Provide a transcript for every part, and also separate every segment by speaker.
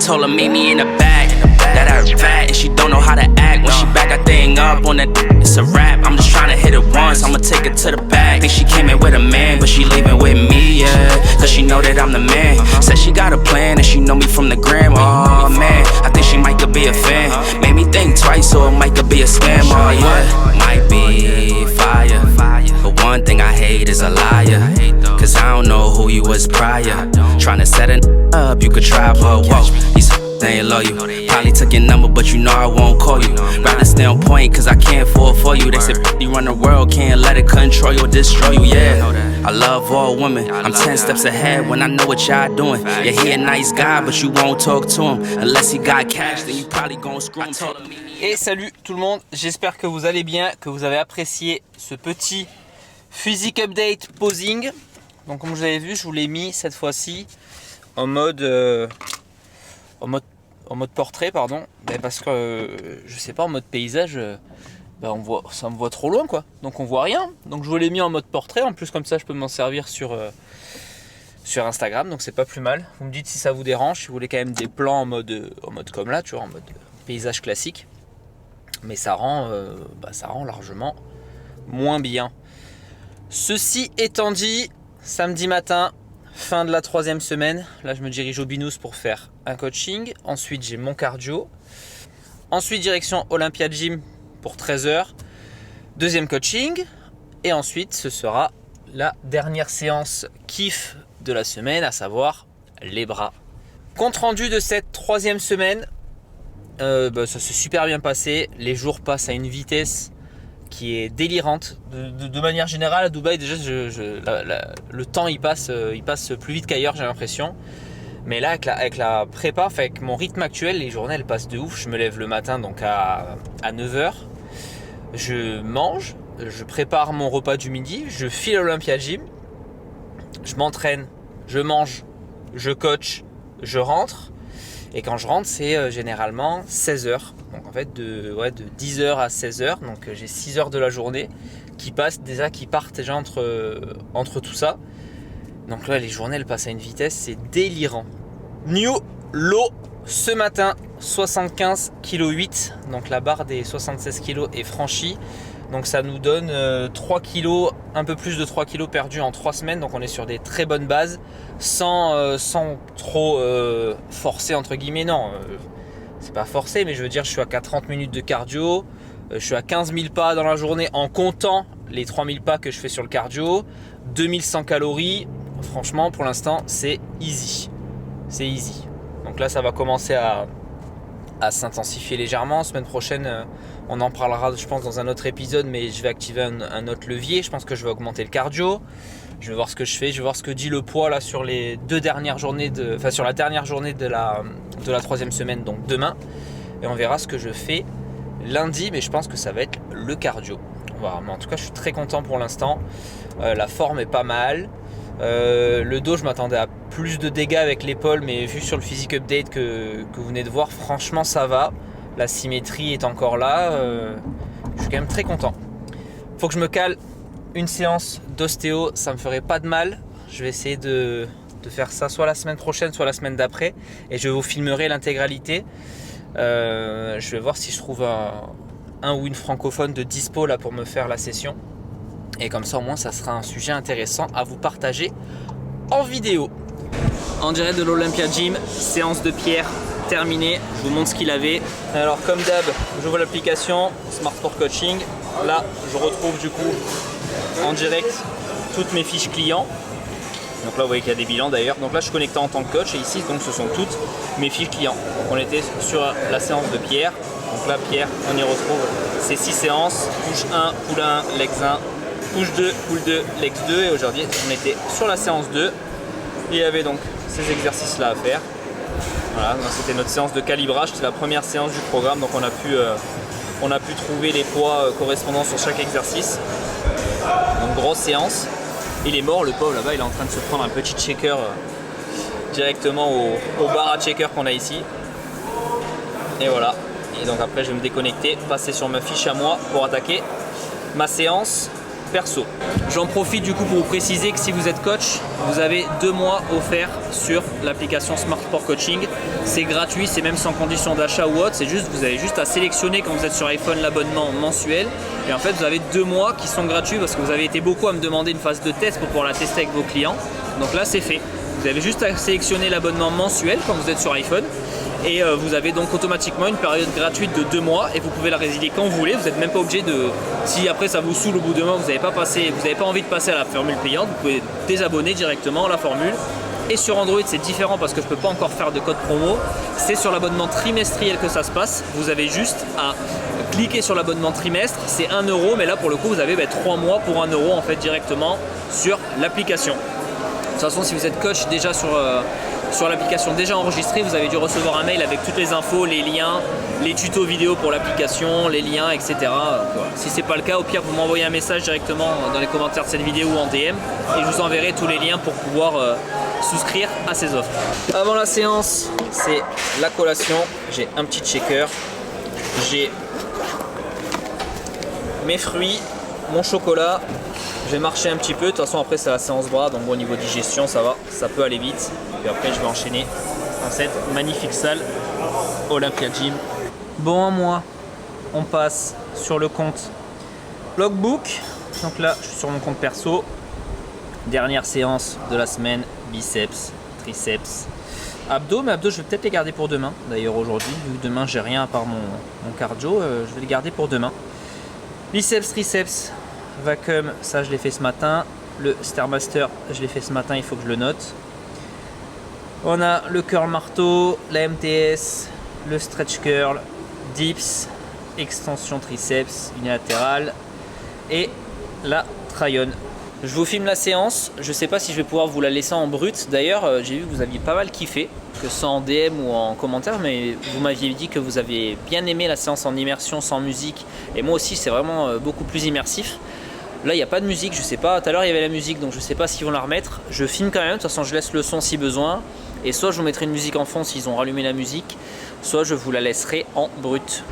Speaker 1: told her meet me in the back. That her fat and she don't know how to act. When she back that thing up on that, it's a rap. I'm just tryna hit it once, I'ma take it to the back. Think she came in with a man, but she leaving with me, yeah. Cause she know that I'm the man. Said she got a plan and she know me from the gram. Oh man, I think she might could be a fan. Made me think twice, so it might could be a scam. Oh yeah, might be fire. But one thing I hate is a liar. Cause I don't know who you was prior. Tryna set it up, you could try, but whoa, these they ain't love you. Probably took your number, but you know I won't call you. Rather stay on point, cause I can't fall for you. They say you run the world, can't let it control you or destroy you, yeah. I love all women, I'm 10 steps ahead when I know what y'all doing. Yeah, he a nice guy, but you won't talk to him. Unless he got cash, then you probably gon' screw him.
Speaker 2: Et salut tout le monde, j'espère que vous allez bien, que vous avez apprécié ce petit physique update posing. Donc comme vous avez vu, je vous l'ai mis cette fois-ci en mode portrait, pardon, parce que je sais pas, en mode paysage, ça me voit trop loin quoi, donc on voit rien. Donc je vous l'ai mis en mode portrait, en plus comme ça je peux m'en servir sur Instagram, donc c'est pas plus mal. Vous me dites si ça vous dérange, si vous voulez quand même des plans en mode comme là, tu vois, en mode paysage classique, mais ça rend largement moins bien. Ceci étant dit, samedi matin, fin de la 3e semaine, là je me dirige au Binous pour faire un coaching. Ensuite j'ai mon cardio. Ensuite direction Olympia Gym pour 13h. Deuxième coaching. Et ensuite ce sera la dernière séance kiff de la semaine, à savoir les bras. Compte rendu de cette 3e semaine, ça s'est super bien passé. Les jours passent à une vitesse qui est délirante. De manière générale à Dubaï déjà le temps il passe plus vite qu'ailleurs, j'ai l'impression. Mais là avec la prépa, avec mon rythme actuel, les journées elles passent de ouf. Je me lève le matin donc à 9h, je mange, je prépare mon repas du midi, je file à l'Olympia Gym, je m'entraîne, je mange, je coach, je rentre. Et quand je rentre, c'est généralement 16h. Donc en fait de 10h à 16h. Donc j'ai 6 heures de la journée qui partent déjà entre tout ça. Donc là les journées elles passent à une vitesse, c'est délirant. New low ce matin, 75,8 kg. Donc la barre des 76 kg est franchie. Donc ça nous donne 3 kg, un peu plus de 3 kg perdus en 3 semaines. Donc on est sur des très bonnes bases, sans trop forcer entre guillemets. Non, c'est pas forcé, mais je veux dire je suis à 30 minutes de cardio. Je suis à 15 000 pas dans la journée en comptant les 3000 pas que je fais sur le cardio. 2100 calories, franchement pour l'instant c'est easy. C'est easy. Donc là ça va commencer à s'intensifier légèrement. Semaine prochaine, on en parlera je pense dans un autre épisode, mais je vais activer un autre levier. Je pense que je vais augmenter le cardio. Je vais voir ce que je fais, je vais voir ce que dit le poids là sur les dernières journées sur la dernière journée de la 3e semaine, donc demain. Et on verra ce que je fais lundi, mais je pense que ça va être le cardio. Voilà, mais en tout cas je suis très content pour l'instant. La forme est pas mal. Le dos, je m'attendais à plus de dégâts avec l'épaule, mais vu sur le physique update que vous venez de voir, franchement ça va. La symétrie est encore là. Je suis quand même très content. Faut que je me cale une séance d'ostéo, ça me ferait pas de mal. Je vais essayer de faire ça soit la semaine prochaine, soit la semaine d'après, et je vous filmerai l'intégralité. Je vais voir si je trouve un ou une francophone de dispo là pour me faire la session. Et comme ça au moins ça sera un sujet intéressant à vous partager en vidéo. En direct de l'Olympia Gym, séance de Pierre terminée. Je vous montre ce qu'il avait. Alors comme d'hab, j'ouvre l'application Smart Sport Coaching. Là je retrouve du coup en direct toutes mes fiches clients. Donc là vous voyez qu'il y a des bilans d'ailleurs. Donc là je suis connecté en tant que coach et ici donc ce sont toutes mes fiches clients. Donc on était sur la séance de Pierre. Donc là Pierre, on y retrouve ces 6 séances, push 1, pull 1, legs 1, push 2, pull 2, legs 2, et aujourd'hui on était sur la séance 2. Il y avait donc ces exercices là à faire. Voilà, c'était notre séance de calibrage, c'était la première séance du programme, donc on a pu trouver les poids correspondants sur chaque exercice. Donc grosse séance. Il est mort le pauvre là-bas, il est en train de se prendre un petit shaker directement au bar à shaker qu'on a ici. Et voilà. Et donc après je vais me déconnecter, passer sur ma fiche à moi pour attaquer ma séance perso. J'en profite du coup pour vous préciser que si vous êtes coach, vous avez 2 mois offerts sur l'application Smart Sport Coaching. C'est gratuit, c'est même sans condition d'achat ou autre. C'est juste, vous avez juste à sélectionner quand vous êtes sur iPhone l'abonnement mensuel. Et en fait, vous avez 2 mois qui sont gratuits parce que vous avez été beaucoup à me demander une phase de test pour pouvoir la tester avec vos clients. Donc là, c'est fait. Vous avez juste à sélectionner l'abonnement mensuel quand vous êtes sur iPhone. Et vous avez donc automatiquement une période gratuite de 2 mois et vous pouvez la résilier quand vous voulez. Vous n'êtes même pas obligé de... Si après ça vous saoule au bout de 2 mois, vous n'avez pas envie de passer à la formule payante, vous pouvez désabonner directement à la formule. Et sur Android, c'est différent parce que je ne peux pas encore faire de code promo. C'est sur l'abonnement trimestriel que ça se passe. Vous avez juste à cliquer sur l'abonnement trimestre. C'est 1 €, mais là pour le coup, vous avez 3 mois pour 1 € en fait directement sur l'application. De toute façon, si vous êtes coach déjà sur l'application déjà enregistrée, vous avez dû recevoir un mail avec toutes les infos, les liens, les tutos vidéo pour l'application, les liens, etc. Voilà. Si ce n'est pas le cas, au pire, vous m'envoyez un message directement dans les commentaires de cette vidéo ou en DM et je vous enverrai tous les liens pour pouvoir souscrire à ces offres. Avant la séance, c'est la collation. J'ai un petit shaker, j'ai mes fruits, mon chocolat. Je vais marcher un petit peu, de toute façon après c'est la séance bras, donc au niveau digestion ça va, ça peut aller vite. Et après je vais enchaîner dans cette magnifique salle Olympia Gym. Bon, moi, on passe sur le compte Logbook. Donc là je suis sur mon compte perso. Dernière séance de la semaine, biceps, triceps, abdos. Mais abdos je vais peut-être les garder pour demain d'ailleurs aujourd'hui, vu que demain j'ai rien à part mon cardio, je vais les garder pour demain. Biceps, triceps, vacuum, ça je l'ai fait ce matin. Le Stairmaster, je l'ai fait ce matin, il faut que je le note. On a le curl marteau, la MTS, le stretch curl, dips, extension triceps unilatérale et la Tryon. Je vous filme la séance, je ne sais pas si je vais pouvoir vous la laisser en brut. D'ailleurs, j'ai vu que vous aviez pas mal kiffé, que ce soit en DM ou en commentaire, mais vous m'aviez dit que vous aviez bien aimé la séance en immersion sans musique. Et moi aussi, c'est vraiment beaucoup plus immersif. Là, il n'y a pas de musique, je sais pas. Tout à l'heure, il y avait la musique, donc je ne sais pas s'ils vont la remettre. Je filme quand même, de toute façon, je laisse le son si besoin. Et soit je vous mettrai une musique en fond s'ils ont rallumé la musique, soit je vous la laisserai en brut.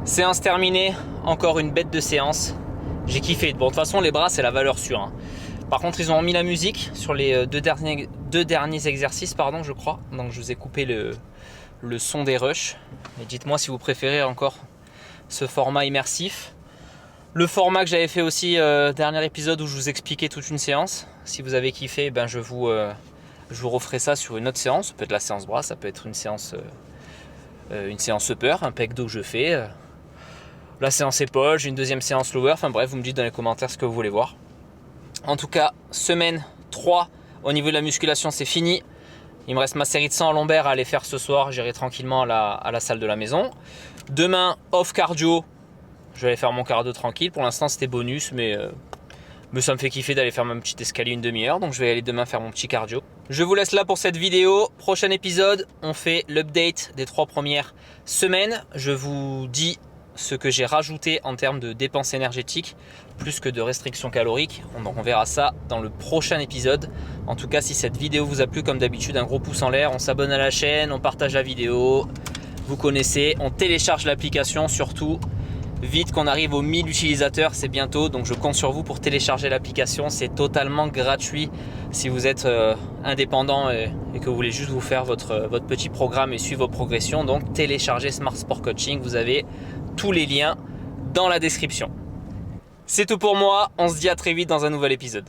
Speaker 2: Séance terminée, encore une bête de séance. J'ai kiffé. Bon, de toute façon, les bras, c'est la valeur sûre, hein. Par contre, ils ont remis la musique sur les deux derniers exercices, pardon, je crois. Donc, je vous ai coupé le son des rushs. Et dites-moi si vous préférez encore ce format immersif. Le format que j'avais fait aussi, dernier épisode où je vous expliquais toute une séance. Si vous avez kiffé, ben je vous referai ça sur une autre séance. Ça peut être la séance bras, ça peut être une séance upper, un pec dos que je fais. La séance épaule, j'ai une deuxième séance lower. Enfin bref, vous me dites dans les commentaires ce que vous voulez voir. En tout cas, semaine 3, au niveau de la musculation, c'est fini. Il me reste ma série de 100 lombaires à aller faire ce soir. J'irai tranquillement à la salle de la maison. Demain, off cardio. Je vais aller faire mon cardio tranquille. Pour l'instant, c'était bonus, mais ça me fait kiffer d'aller faire mon petit escalier une demi-heure. Donc, je vais aller demain faire mon petit cardio. Je vous laisse là pour cette vidéo. Prochain épisode, on fait l'update des 3 premières semaines. Je vous dis ce que j'ai rajouté en termes de dépenses énergétiques plus que de restrictions caloriques. Donc on verra ça dans le prochain épisode. En tout cas, si cette vidéo vous a plu, comme d'habitude, un gros pouce en l'air, on s'abonne à la chaîne, on partage la vidéo, vous connaissez, on télécharge l'application surtout. Vite qu'on arrive aux 1000 utilisateurs, c'est bientôt, donc je compte sur vous pour télécharger l'application. C'est totalement gratuit si vous êtes indépendant et que vous voulez juste vous faire votre petit programme et suivre vos progressions. Donc téléchargez Smart Sport Coaching, vous avez tous les liens dans la description. C'est tout pour moi, on se dit à très vite dans un nouvel épisode.